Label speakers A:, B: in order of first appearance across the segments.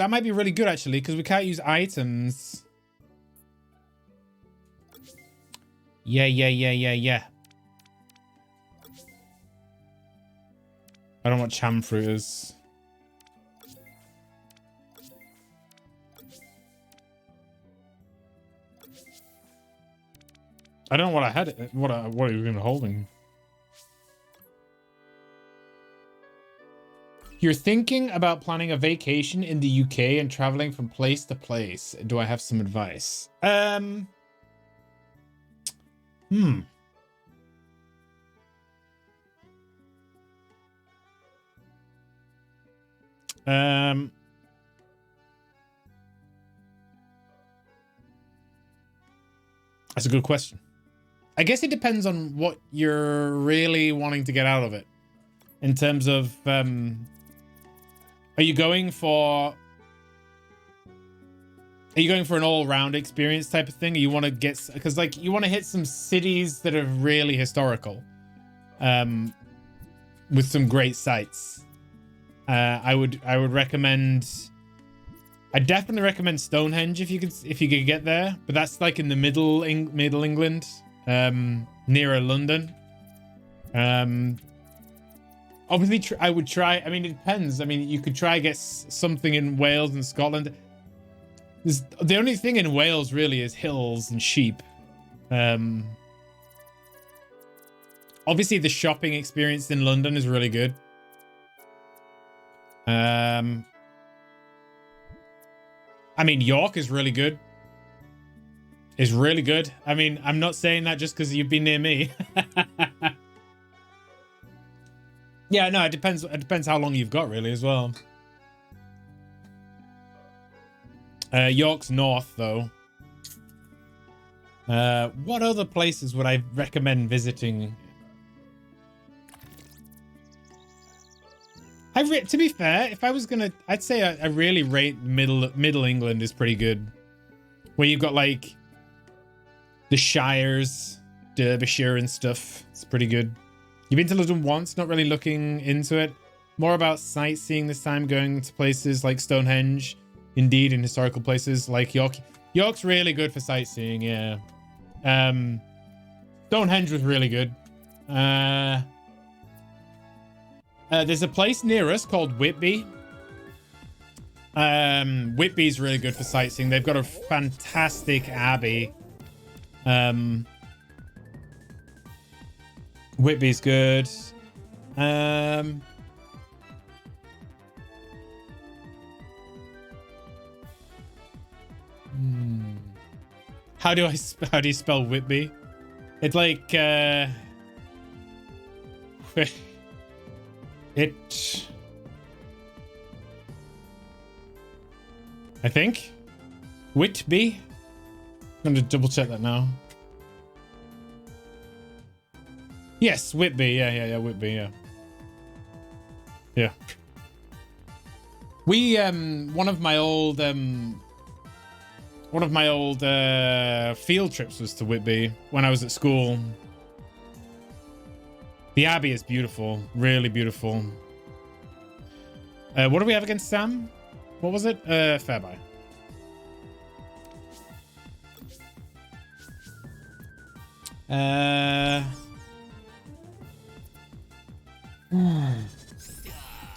A: That might be really good, actually, because we can't use items. Yeah. I don't know what cham fruit is. I don't know what I had. What are you even holding? You're thinking about planning a vacation in the UK and traveling from place to place. Do I have some advice? That's a good question. I guess it depends on what you're really wanting to get out of it. In terms of, are you going for an all-round experience type of thing? Or you want to get, because like you want to hit some cities that are really historical, with some great sights. I would recommend. I definitely recommend Stonehenge if you could get there, but that's like in the middle England, nearer London. Obviously, I would try. I mean, it depends. I mean, you could try get something in Wales and Scotland. The only thing in Wales really is hills and sheep. Obviously, the shopping experience in London is really good. I mean, York is really good. It's really good. I mean, I'm not saying that just because you've been near me. Yeah, no, it depends. It depends how long you've got, really, as well. York's north, though. What other places would I recommend visiting? To be fair, if I was gonna, I'd say I really rate Middle England is pretty good. Where you've got like the Shires, Derbyshire and stuff. It's pretty good. You've been to London once, not really looking into it. More about sightseeing this time, going to places like Stonehenge. Indeed, in historical places like York. York's really good for sightseeing, yeah. Stonehenge was really good. There's a place near us called Whitby. Whitby's really good for sightseeing. They've got a fantastic abbey. Whitby's good. How do you spell Whitby? It's like I think Whitby. I'm gonna double check that now. Yes, Whitby. Yeah, Whitby. Yeah. We one of my old field trips was to Whitby when I was at school. The Abbey is beautiful, really beautiful. What do we have against Sam? What was it? Fair buy.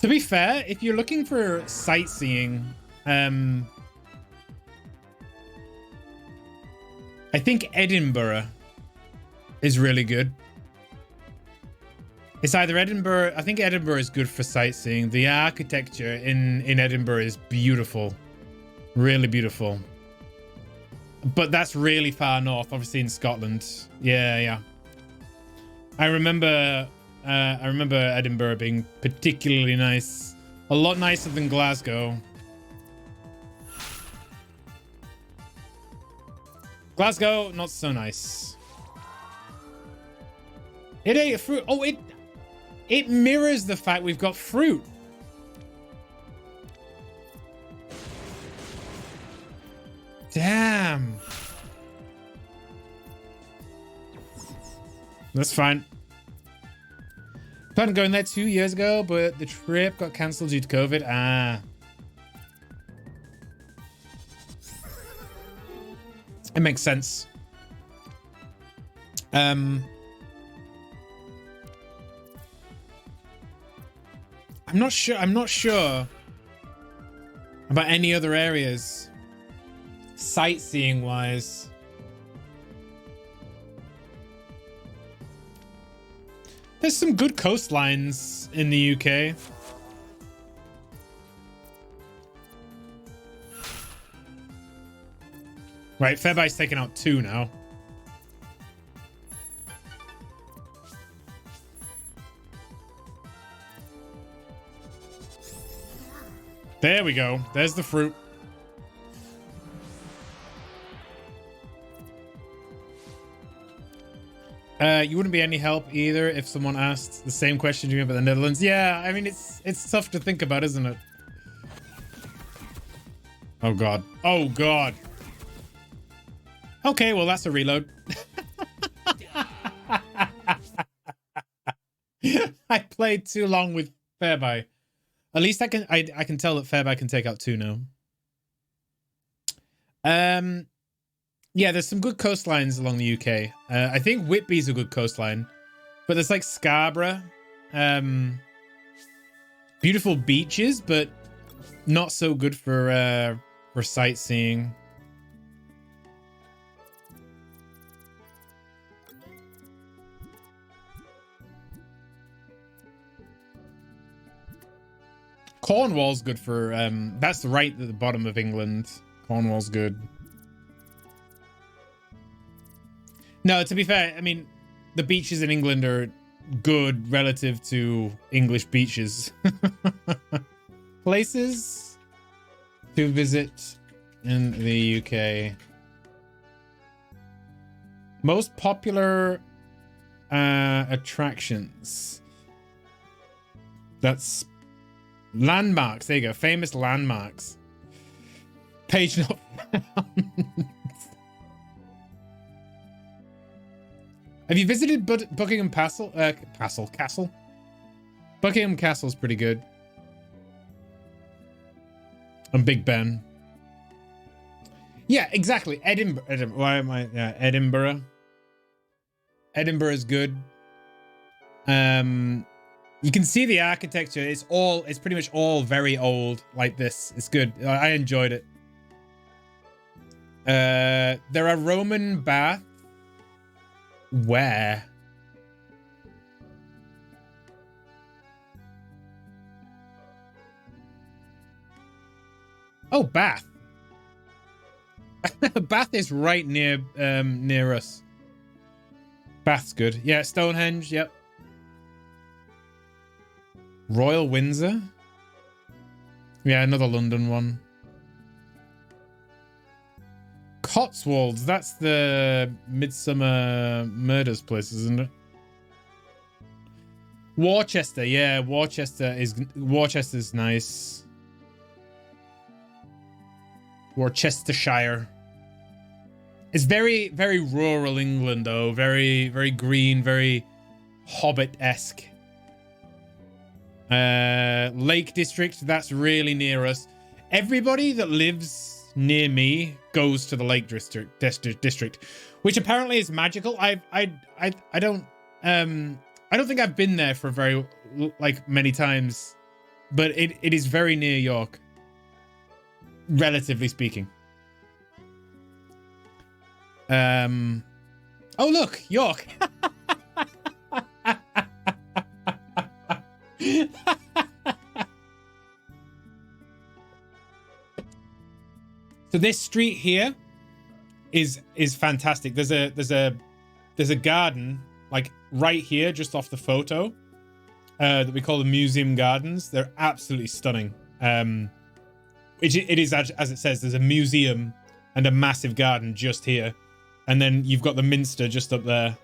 A: To be fair, if you're looking for sightseeing, I think Edinburgh is really good. It's either Edinburgh. I think Edinburgh is good for sightseeing. The architecture in Edinburgh is beautiful, really beautiful. But that's really far north, obviously in Scotland. Yeah. I remember Edinburgh being particularly nice, a lot nicer than Glasgow. Glasgow, not so nice. It ate fruit. Oh, it mirrors the fact we've got fruit. Damn. That's fine. Planned on going there 2 years ago, but the trip got cancelled due to COVID. It makes sense. I'm not sure. I'm not sure about any other areas, sightseeing wise. There's some good coastlines in the UK. Right, Fairbury's taking out 2 now. There we go. There's the fruit. You wouldn't be any help either if someone asked the same question to you about the Netherlands. Yeah, I mean, it's tough to think about, isn't it? Oh, God. Oh, God. Okay, well, that's a reload. I played too long with Fairbury. At least I can tell that Fairbury can take out 2 now. Yeah, there's some good coastlines along the UK. I think Whitby's a good coastline, but there's like Scarborough. Beautiful beaches, but not so good for sightseeing. Cornwall's good for that's right at the bottom of England. Cornwall's good. No, to be fair, I mean, the beaches in England are good relative to English beaches. Places to visit in the UK. Most popular attractions. That's landmarks. There you go. Famous landmarks. Page not found. Have you visited Buckingham Castle? Castle? Buckingham Castle's pretty good. And Big Ben. Yeah, exactly. Edinburgh. Why am I? Yeah, Edinburgh. Edinburgh is good. You can see the architecture. It's pretty much all very old like this. It's good. I enjoyed it. There are Roman baths. Where? Oh, Bath. Bath is right near us. Bath's good. Yeah, Stonehenge, yep. Royal Windsor? Yeah, another London one. Cotswolds, that's the Midsummer Murders place, isn't it? Worcester, yeah, Worcester's nice. Worcestershire. It's very, very rural England, though. Very, very green, very Hobbit-esque. Lake District, that's really near us. Everybody that lives near me goes to the Lake District, which apparently is magical. I don't think I've been there for very many times, but it is very near York, relatively speaking. Oh look, York. So this street here is fantastic. There's a garden like right here, just off the photo, that we call the Museum Gardens. They're absolutely stunning. It is as it says. There's a museum and a massive garden just here, and then you've got the Minster just up there.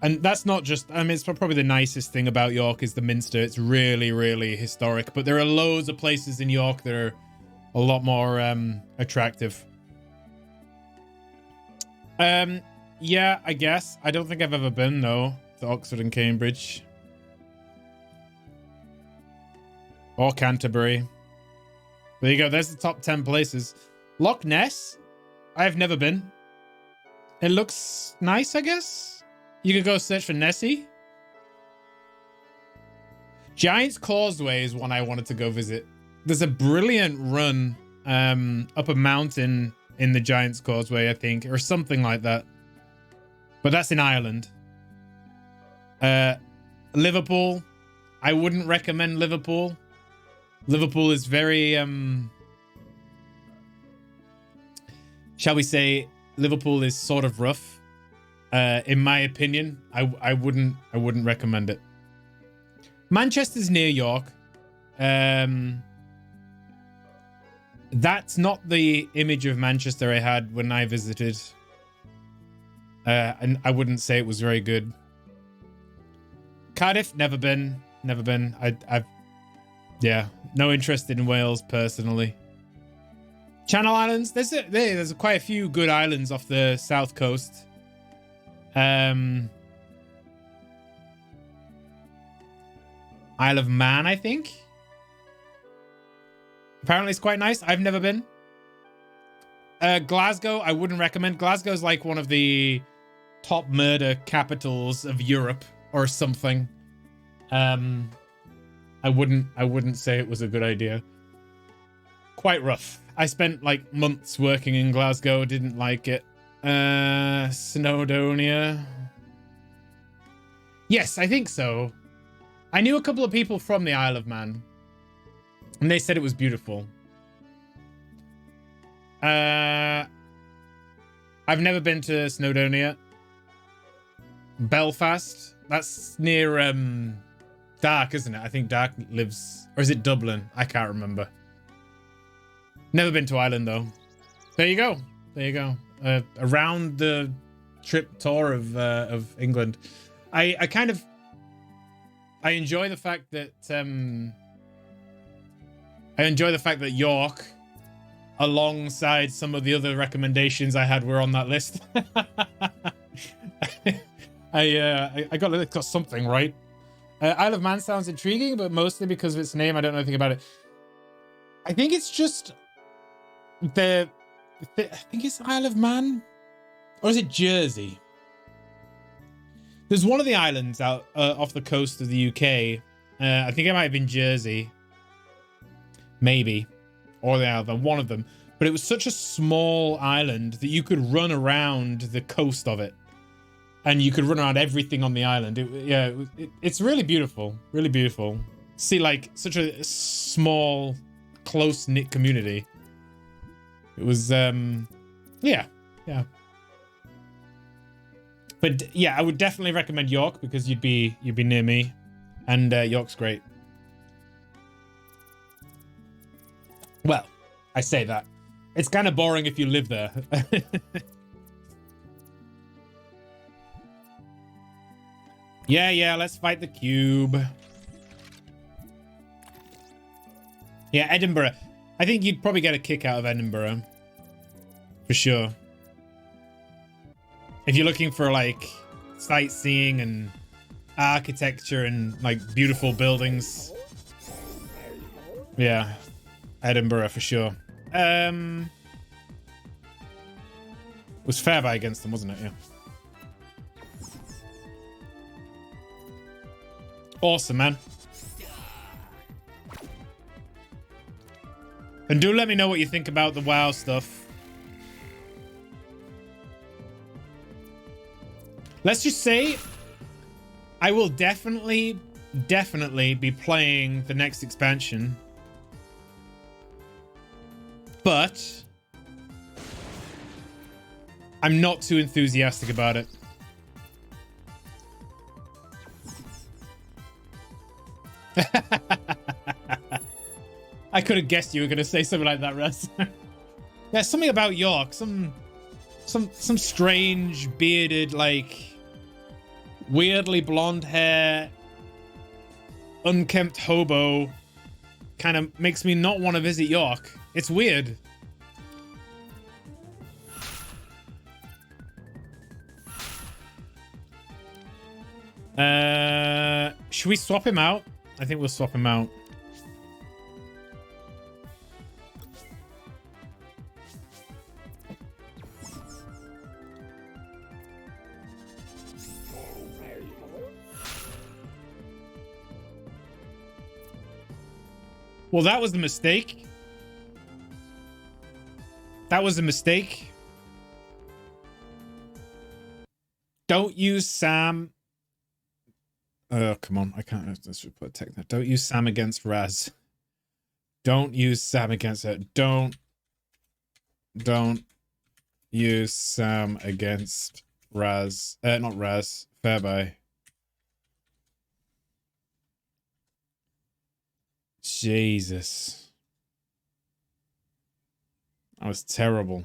A: And that's not just, I mean, it's probably the nicest thing about York is the Minster. It's really, really historic. But there are loads of places in York that are a lot more attractive. Yeah, I guess. I don't think I've ever been, though, to Oxford and Cambridge. Or Canterbury. There you go. There's the top 10 places. Loch Ness. I've never been. It looks nice, I guess. You could go search for Nessie. Giant's Causeway is one I wanted to go visit. There's a brilliant run up a mountain in the Giant's Causeway, I think, or something like that. But that's in Ireland. Liverpool. I wouldn't recommend Liverpool. Liverpool is very, shall we say, Liverpool is sort of rough. In my opinion, I wouldn't recommend it. Manchester's near York. That's not the image of Manchester I had when I visited. And I wouldn't say it was very good. Cardiff, never been. I've yeah, no interest in Wales personally. Channel Islands, there's quite a few good islands off the south coast. Isle of Man, I think. Apparently it's quite nice. I've never been. Glasgow, I wouldn't recommend. Glasgow's like one of the top murder capitals of Europe or something. I wouldn't say it was a good idea. Quite rough. I spent like months working in Glasgow, didn't like it. Snowdonia. Yes, I think so. I knew a couple of people from the Isle of Man, and they said it was beautiful. I've never been to Snowdonia. Belfast, that's near Dark, isn't it? I think Dark lives, or is it Dublin? I can't remember. Never been to Ireland though. There you go. There you go. Around the trip tour of England. I enjoy the fact that York, alongside some of the other recommendations I had, were on that list. I got something right. Isle of Man sounds intriguing, but mostly because of its name. I don't know anything about it. I think it's just I think it's Isle of Man, or is it Jersey? There's one of the islands out off the coast of the UK. I think it might have been Jersey, maybe, or the other one of them. But it was such a small island that you could run around the coast of it, and you could run around everything on the island. It's really beautiful, really beautiful. See, like such a small, close-knit community. It was, yeah. But yeah, I would definitely recommend York because you'd be near me, and York's great. Well, I say that. It's kind of boring if you live there. Yeah, let's fight the cube. Yeah, Edinburgh. I think you'd probably get a kick out of Edinburgh. For sure. If you're looking for, like, sightseeing and architecture and, like, beautiful buildings. Yeah. Edinburgh, for sure. It was fair by against them, wasn't it? Yeah. Awesome, man. And do let me know what you think about the WoW stuff. Let's just say I will definitely be playing the next expansion. But I'm not too enthusiastic about it. I could have guessed you were going to say something like that, Russ. There's something about York, some strange bearded, like weirdly blonde hair, unkempt hobo kind of makes me not want to visit York. It's weird. Should we swap him out? I think we'll swap him out. Well, that was the mistake. That was a mistake. Don't use Sam. Oh, come on. I can't. Let's just put tech there. Don't use Sam against Raz. Don't use Sam against it. Don't use Sam against Raz. Not Raz. Fairby. Jesus. That was terrible.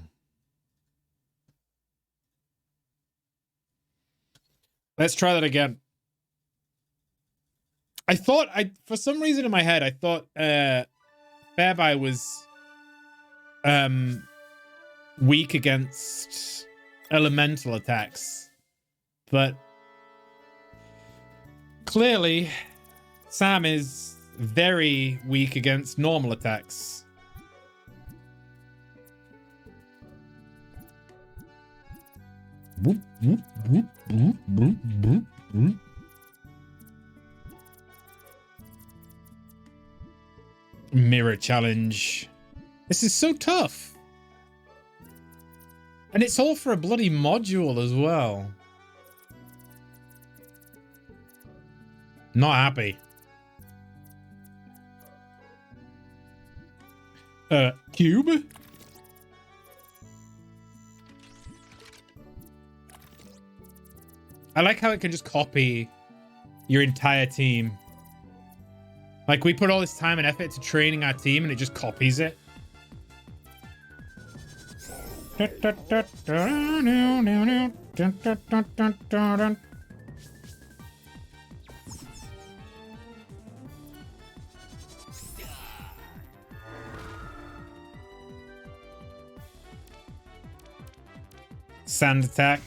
A: Let's try that again. I thought for some reason in my head, I thought Fairby was weak against elemental attacks. But clearly Sam is very weak against normal attacks. Boop, boop, boop, boop, boop, boop, boop. Mirror challenge. This is so tough. And it's all for a bloody module as well. Not happy. Cube? I like how it can just copy your entire team. Like, we put all this time and effort to training our team and it just copies it. Sand attack.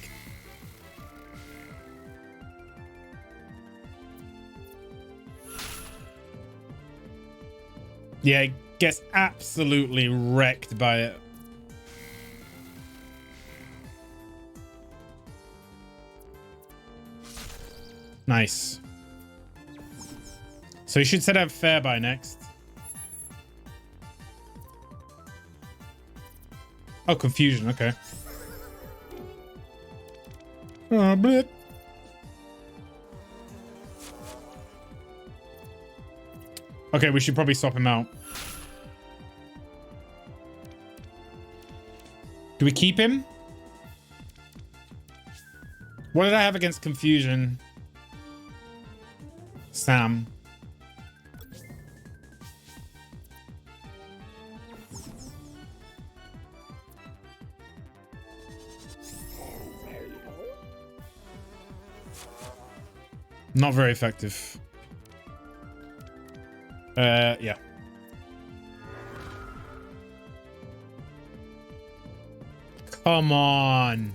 A: Yeah, it gets absolutely wrecked by it. Nice. So you should set up Fairby next. Oh, confusion. Okay. Oh, blip. Okay, we should probably swap him out. Do we keep him? What did I have against confusion? Sam. Not very effective. Yeah. Come on.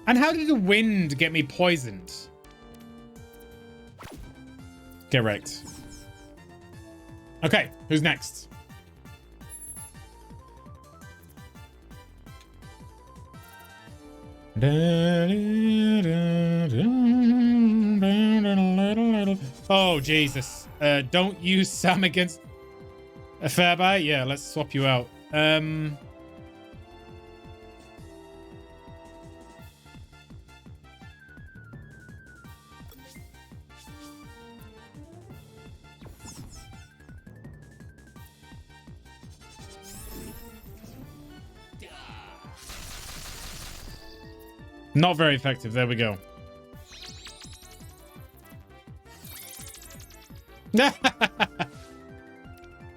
A: And how did the wind get me poisoned? Get wrecked. Okay, who's next? Oh, Jesus. Don't use Sam against a Fairby? Yeah, let's swap you out. Not very effective. There we go.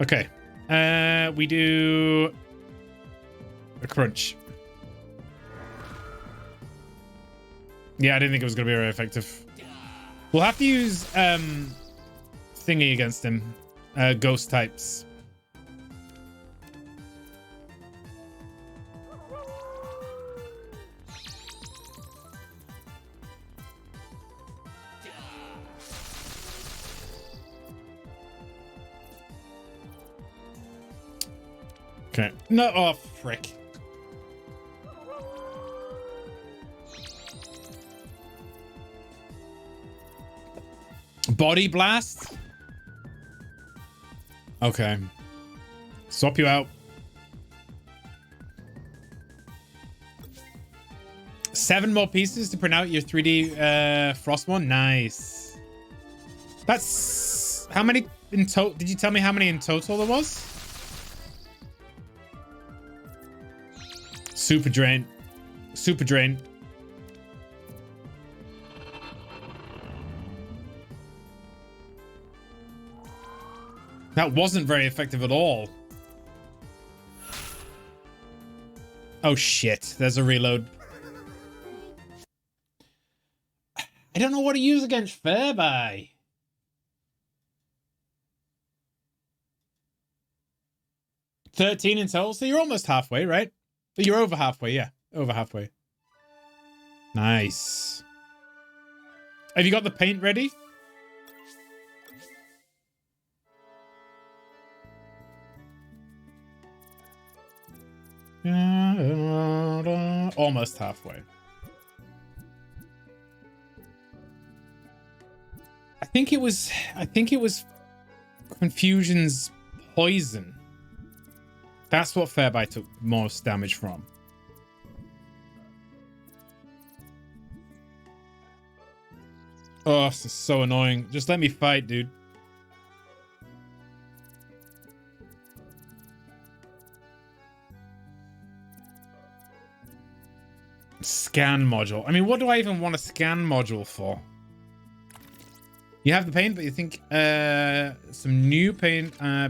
A: Okay. We do a crunch. Yeah, I didn't think it was going to be very effective. We'll have to use thingy against him. Ghost types. Okay. No, oh, frick. Body blast? Okay. Swap you out. 7 more pieces to print out your 3D Frost one. Nice. That's how many in total? Did you tell me how many in total there was? Super drain. Super drain. That wasn't very effective at all. Oh shit, there's a reload. I don't know what to use against Furby. $13 in total, so you're almost halfway, right? You're over halfway, yeah. Over halfway. Nice. Have you got the paint ready? Almost halfway. I think it was Confusion's poison. That's what Fairby took most damage from. Oh, this is so annoying. Just let me fight, dude. Scan module. I mean, what do I even want a scan module for? You have the paint, but you think some new paint